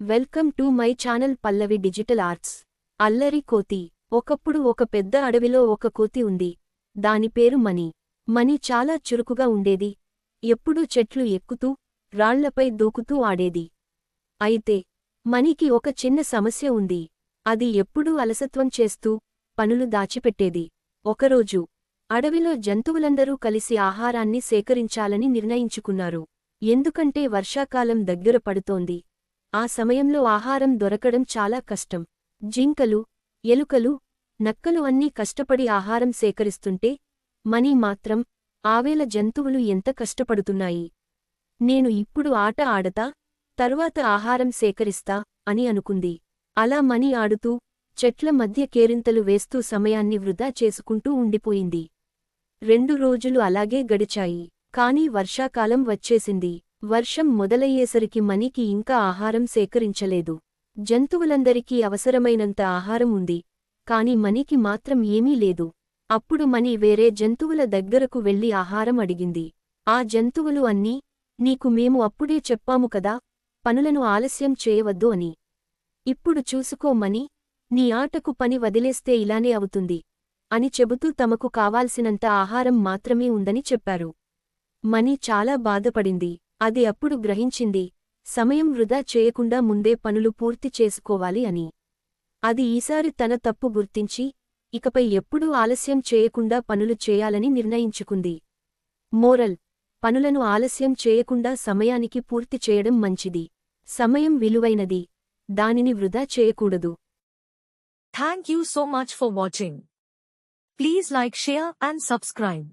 Welcome to my channel Pallavi digital arts. అల్లరి కోతి. ఒకప్పుడు ఒక పెద్ద అడవిలో ఒక కోతి ఉంది. దాని పేరు మణి. మణి చాలా చురుకుగా ఉండేది. ఎప్పుడూ చెట్లు ఎక్కుతూ రాళ్లపై దూకుతూ ఆడేది. అయితే మణికి ఒక చిన్న సమస్య ఉంది. అది ఎప్పుడూ అలసత్వం చేస్తూ పనులు దాచిపెట్టేది. ఒకరోజు అడవిలో జంతువులందరూ కలిసి ఆహారాన్ని సేకరించాలని నిర్ణయించుకున్నారు. ఎందుకంటే వర్షాకాలం దగ్గర పడుతోంది. ఆ సమయంలో ఆహారం దొరకడం చాలా కష్టం. జింకలు, ఎలుకలు, నక్కలు అన్నీ కష్టపడి ఆహారం సేకరిస్తుంటే మణి మాత్రం ఆవేల జంతువులు ఎంత కష్టపడుతున్నాయి. నేను ఇప్పుడు ఆట ఆడతా, తరువాత ఆహారం సేకరిస్తా అని అనుకుంది. అలా మణి ఆడుతూ చెట్ల మధ్య కేరింతలు వేస్తూ సమయాన్ని వృధా చేసుకుంటూ ఉండిపోయింది. 2 రోజులు అలాగే గడిచాయి. కానీ వర్షాకాలం వచ్చేసింది. వర్షం మొదలయ్యేసరికి మణికి ఇంకా ఆహారం సేకరించలేదు. జంతువులందరికీ అవసరమైనంత ఆహారం ఉంది. కాని మణికి మాత్రం ఏమీ లేదు. అప్పుడు మణి వేరే జంతువుల దగ్గరకు వెళ్లి ఆహారం అడిగింది. ఆ జంతువులు అన్నీ, నీకు మేము అప్పుడే చెప్పాము కదా, పనులను ఆలస్యం చేయవద్దు అని. ఇప్పుడు చూసుకో మణి, నీ ఆటకు పని వదిలేస్తే ఇలానే అవుతుంది అని చెబుతూ తమకు కావాల్సినంత ఆహారం మాత్రమే ఉందని చెప్పారు. మణి చాలా బాధపడింది. అది అప్పుడు గ్రహించింది, సమయం వృధా చేయకుండా ముందే పనులు పూర్తి చేసుకోవాలి అని. అది ఈసారి తన తప్పు గుర్తించి ఇకపై ఎప్పుడూ ఆలస్యం చేయకుండా పనులు చేయాలని నిర్ణయించుకుంది. మోరల్: పనులను ఆలస్యం చేయకుండా సమయానికి పూర్తి చేయడం మంచిది. సమయం విలువైనది, దానిని వృధా చేయకూడదు. Thank you so much for watching. Please like, share and subscribe.